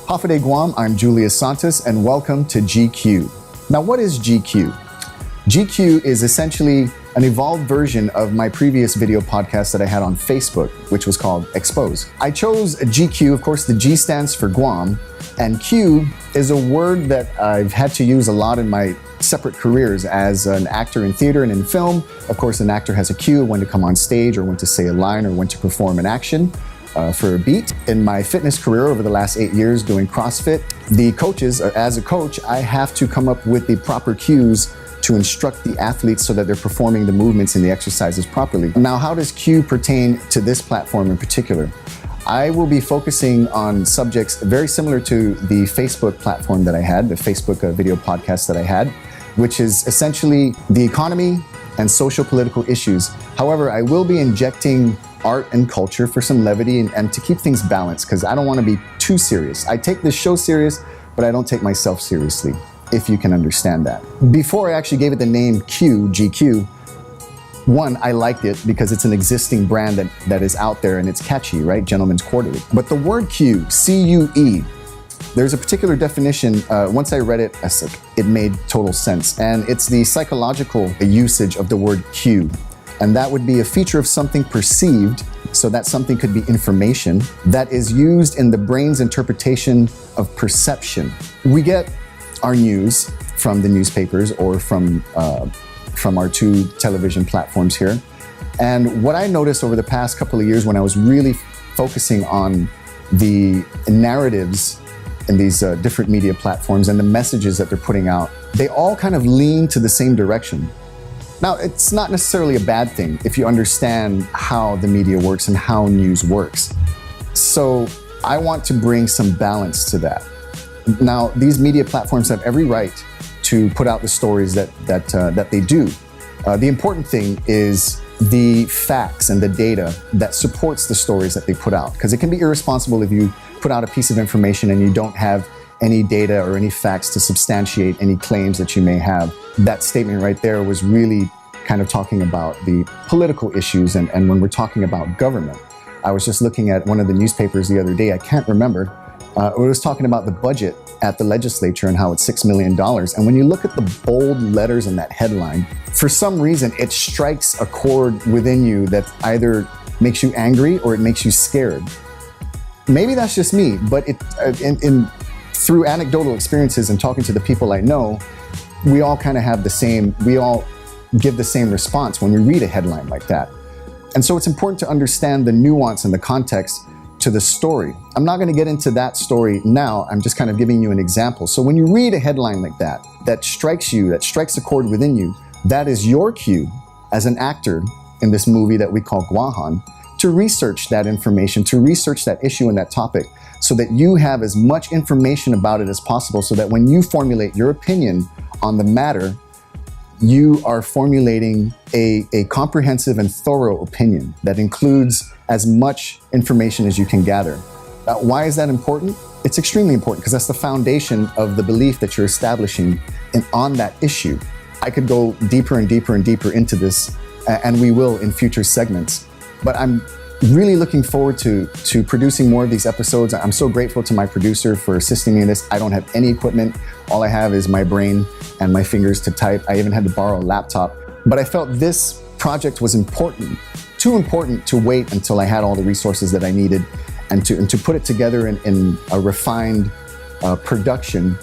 Hafide Guam, I'm Julius Santos, and welcome to GCue. Now, what is GCue? GCue is essentially an evolved version of my previous video podcast that I had on Facebook, which was called Expose. I chose GCue, of course, the G stands for Guam, and Q is a word that I've had to use a lot in my separate careers as an actor in theater and in film. Of course, an actor has a cue, when to come on stage or when to say a line or when to perform an action. For a beat. In my fitness career over the last 8 years doing CrossFit, the coaches, as a coach, I have to come up with the proper cues to instruct the athletes so that they're performing the movements and the exercises properly. Now, how does cue pertain to this platform in particular? I will be focusing on subjects very similar to the Facebook platform that I had, the Facebook video podcast that I had, which is essentially the economy and social political issues. However, I will be injecting art and culture for some levity and to keep things balanced, because I don't want to be too serious. I take this show serious, but I don't take myself seriously, if you can understand that. Before I actually gave it the name Q, GCue, one, I liked it because it's an existing brand that is out there and it's catchy, right? Gentleman's Quarterly. But the word cue, C-U-E, there's a particular definition. Once I read it, it made total sense. And it's the psychological usage of the word cue. And that would be a feature of something perceived, so that something could be information that is used in the brain's interpretation of perception. We get our news from the newspapers or from our two television platforms here. And what I noticed over the past couple of years when I was really focusing on the narratives in these different media platforms and the messages that they're putting out, they all kind of lean to the same direction. Now, it's not necessarily a bad thing if you understand how the media works and how news works. So I want to bring some balance to that. Now, these media platforms have every right to put out the stories that they do. The important thing is the facts and the data that supports the stories that they put out, because it can be irresponsible if you put out a piece of information and you don't have any data or any facts to substantiate any claims that you may have. That statement right there was really kind of talking about the political issues, and when we're talking about government. I was just looking at one of the newspapers the other day, I can't remember, it was talking about the budget at the legislature and how it's $6 million. And when you look at the bold letters in that headline, for some reason it strikes a chord within you that either makes you angry or it makes you scared. Maybe that's just me, but through anecdotal experiences and talking to the people I know, we all kind of have we all give the same response when we read a headline like that. And so it's important to understand the nuance and the context to the story. I'm not going to get into that story now. I'm just kind of giving you an example. So when you read a headline like that strikes you, that strikes a chord within you, that is your cue as an actor in this movie that we call Guahan to research that information, to research that issue and that topic, so that you have as much information about it as possible, so that when you formulate your opinion on the matter, you are formulating a comprehensive and thorough opinion that includes as much information as you can gather. Why is that important? It's extremely important because that's the foundation of the belief that you're establishing on that issue. I could go deeper and deeper and deeper into this, and we will in future segments. But I'm really looking forward to producing more of these episodes. I'm so grateful to my producer for assisting me in this. I don't have any equipment. All I have is my brain and my fingers to type. I even had to borrow a laptop. But I felt this project was important, too important to wait until I had all the resources that I needed and to put it together in a refined production.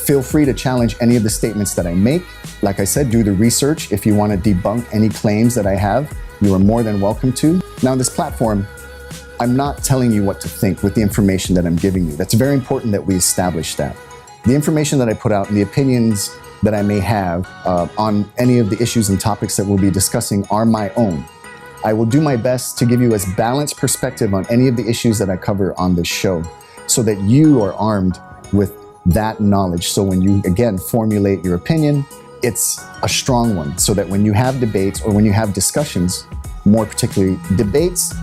Feel free to challenge any of the statements that I make. Like I said, do the research. If you want to debunk any claims that I have, you are more than welcome to. Now, on this platform, I'm not telling you what to think with the information that I'm giving you. That's very important that we establish that. The information that I put out and the opinions that I may have on any of the issues and topics that we'll be discussing are my own. I will do my best to give you as balanced perspective on any of the issues that I cover on this show, so that you are armed with that knowledge. So when you, again, formulate your opinion, it's a strong one, so that when you have debates or when you have discussions, more particularly debates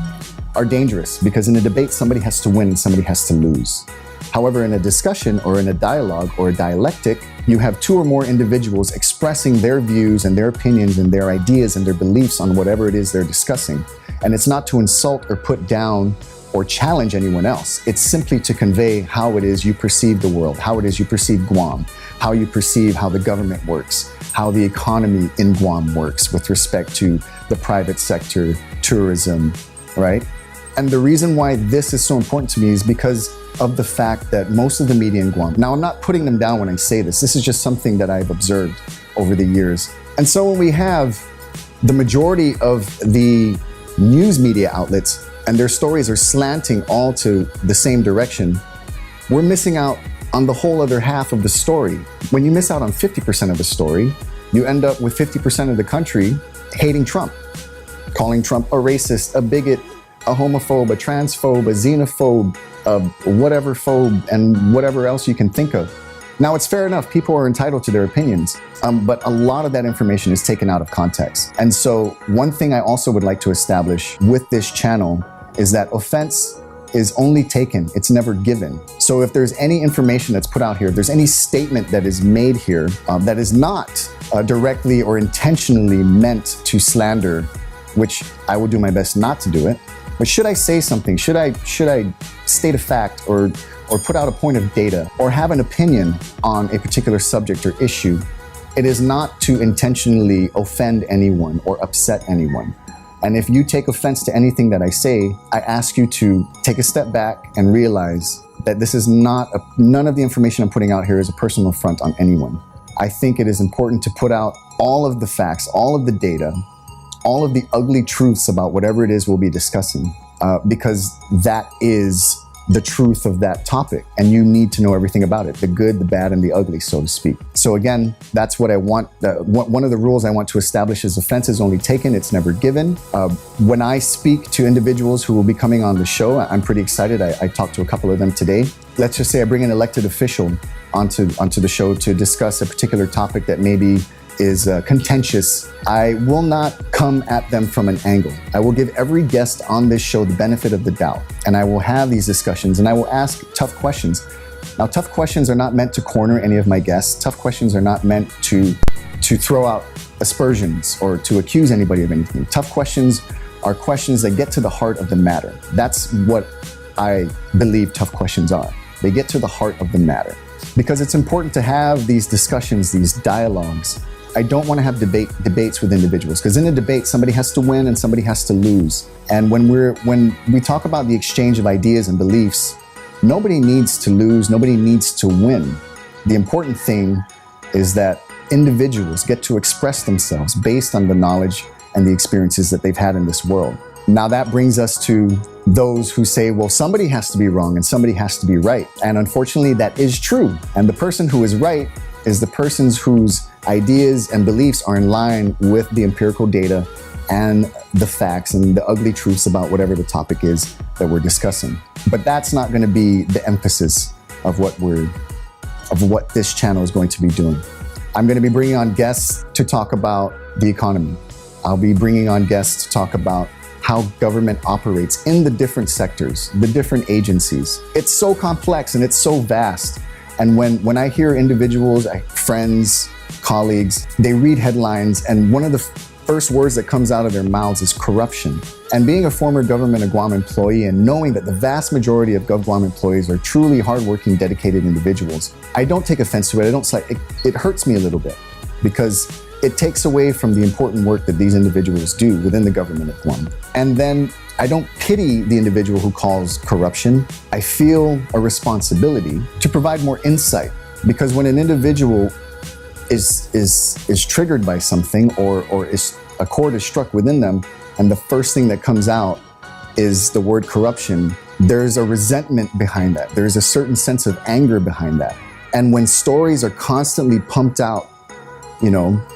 are dangerous, because in a debate, somebody has to win and somebody has to lose. However, in a discussion or in a dialogue or a dialectic, you have two or more individuals expressing their views and their opinions and their ideas and their beliefs on whatever it is they're discussing. And it's not to insult or put down or challenge anyone else. It's simply to convey how it is you perceive the world, how it is you perceive Guam, how you perceive how the government works, how the economy in Guam works with respect to the private sector, tourism, right? And the reason why this is so important to me is because of the fact that most of the media in Guam, now I'm not putting them down when I say this is just something that I've observed over the years. And so when we have the majority of the news media outlets and their stories are slanting all to the same direction, we're missing out on the whole other half of the story. When you miss out on 50% of the story, you end up with 50% of the country hating Trump, calling Trump a racist, a bigot, a homophobe, a transphobe, a xenophobe, whatever phobe, and whatever else you can think of. Now, it's fair enough, people are entitled to their opinions, but a lot of that information is taken out of context. And so one thing I also would like to establish with this channel is that offense is only taken, it's never given. So if there's any information that's put out here, if there's any statement that is made here that is not directly or intentionally meant to slander, which I will do my best not to do it, but should I say something, should I state a fact or put out a point of data or have an opinion on a particular subject or issue, it is not to intentionally offend anyone or upset anyone. And if you take offense to anything that I say, I ask you to take a step back and realize that this is none of the information I'm putting out here is a personal affront on anyone. I think it is important to put out all of the facts, all of the data, all of the ugly truths about whatever it is we'll be discussing, because that is the truth of that topic, and you need to know everything about it, the good, the bad, and the ugly, so to speak. So again, that's what I want. One of the rules I want to establish is offense is only taken, it's never given. When I speak to individuals who will be coming on the show, I'm pretty excited. I talked to a couple of them today. Let's just say I bring an elected official onto the show to discuss a particular topic that maybe is contentious. I will not come at them from an angle. I will give every guest on this show the benefit of the doubt, and I will have these discussions and I will ask tough questions. Now, tough questions are not meant to corner any of my guests. Tough questions are not meant to throw out aspersions or to accuse anybody of anything. Tough questions are questions that get to the heart of the matter. That's what I believe tough questions are. They get to the heart of the matter, because it's important to have these discussions, these dialogues. I don't want to have debates with individuals, because in a debate, somebody has to win and somebody has to lose. And when we talk about the exchange of ideas and beliefs, nobody needs to lose, nobody needs to win. The important thing is that individuals get to express themselves based on the knowledge and the experiences that they've had in this world. Now that brings us to those who say, well, somebody has to be wrong and somebody has to be right. And unfortunately, that is true. And the person who is right is the persons whose ideas and beliefs are in line with the empirical data and the facts and the ugly truths about whatever the topic is that we're discussing. But that's not going to be the emphasis of what this channel is going to be doing. I'm going to be bringing on guests to talk about the economy. I'll be bringing on guests to talk about how government operates in the different sectors, the different agencies. It's so complex and it's so vast. And when I hear individuals, friends, colleagues, they read headlines and one of the first words that comes out of their mouths is corruption. And being a former government of Guam employee and knowing that the vast majority of GovGuam employees are truly hardworking, dedicated individuals, I don't take offense to it. It hurts me a little bit, because it takes away from the important work that these individuals do within the government of Guam. And then I don't pity the individual who calls corruption. I feel a responsibility to provide more insight, because when an individual is triggered by something or a chord is struck within them, and the first thing that comes out is the word corruption, there's a resentment behind that. There's a certain sense of anger behind that. And when stories are constantly pumped out,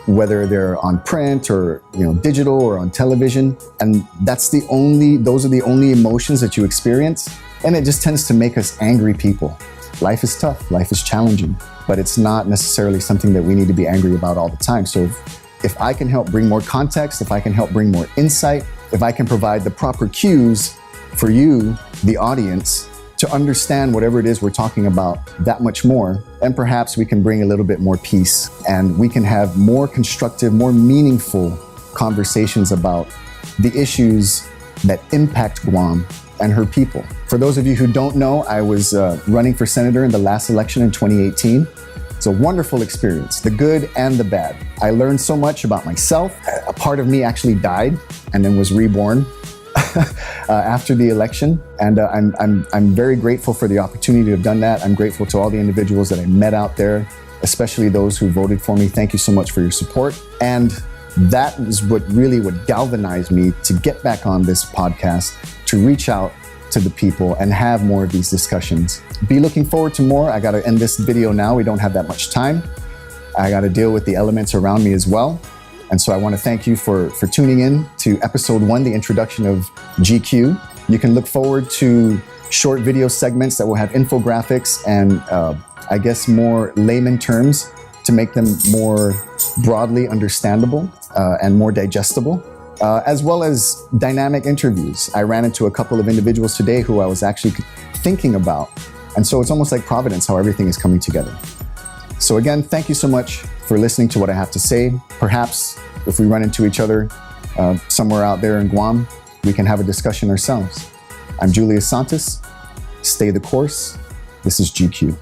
whether they're on print or, digital or on television, and those are the only emotions that you experience, and it just tends to make us angry people. Life is tough, life is challenging, but it's not necessarily something that we need to be angry about all the time. So if I can help bring more context, if I can help bring more insight, if I can provide the proper cues for you, the audience, to understand whatever it is we're talking about that much more, and perhaps we can bring a little bit more peace and we can have more constructive, more meaningful conversations about the issues that impact Guam and her people. For those of you who don't know, I was running for senator in the last election in 2018. It's a wonderful experience, the good and the bad. I learned so much about myself. A part of me actually died and then was reborn after the election. And I'm very grateful for the opportunity to have done that. I'm grateful to all the individuals that I met out there, especially those who voted for me. Thank you so much for your support. And that is what really would galvanize me to get back on this podcast, to reach out to the people and have more of these discussions. Be looking forward to more. I gotta end this video now. We don't have that much time. I gotta deal with the elements around me as well. And so I wanna thank you for tuning in to episode 1, the introduction of GCue. You can look forward to short video segments that will have infographics and I guess more layman terms to make them more broadly understandable and more digestible. As well as dynamic interviews. I ran into a couple of individuals today who I was actually thinking about. And so it's almost like Providence, how everything is coming together. So again, thank you so much for listening to what I have to say. Perhaps if we run into each other somewhere out there in Guam, we can have a discussion ourselves. I'm Julius Santos. Stay the course. This is GCue.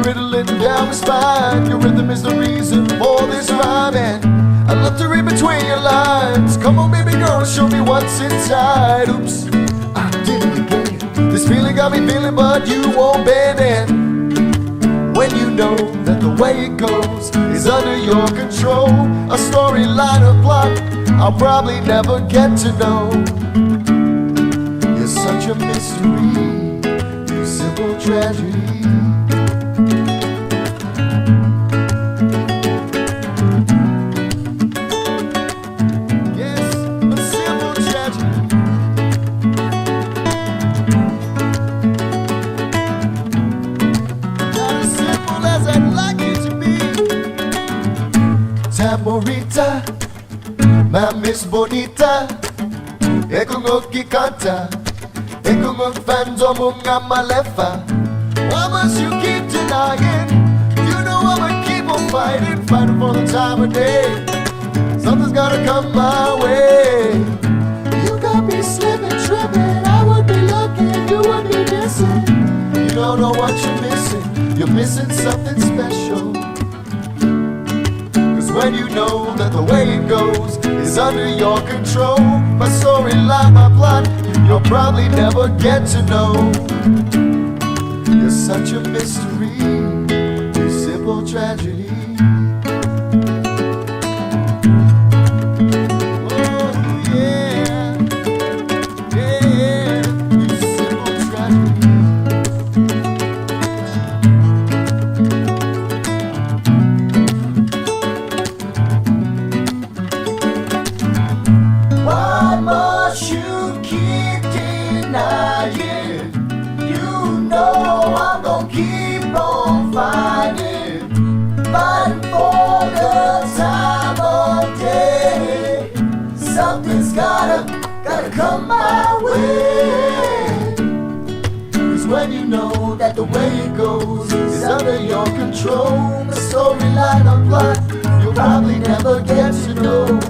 Riddling down the spine. Your rhythm is the reason for this rhyme, and I love to read between your lines. Come on, baby girl, show me what's inside. Oops, I did it again. This feeling got me feeling, but you won't bend. And when you know that the way it goes is under your control, a storyline, a plot I'll probably never get to know. You're such a mystery, you simple tragedy. Tamborita, ma Miss Bonita, eko ngokikanta, eko ngokfando munga malefa. Why must you keep denying? You know I'ma keep on fighting, fighting for the time of day. Something's gotta come my way. You got me slipping, tripping. I would be looking, you would be missing. You don't know what you're missing. You're missing something special. When you know that the way it goes is under your control, my storyline, my plot, you'll probably never get to know. You're such a mystery, you simple tragedy. Oh yeah, yeah, you simple tragedy. Gotta come my way. 'Cause when you know that the way it goes is under your control, the storyline or plot you'll probably never get to know.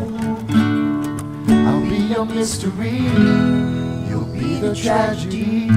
I'll be your mystery, you'll be the tragedy.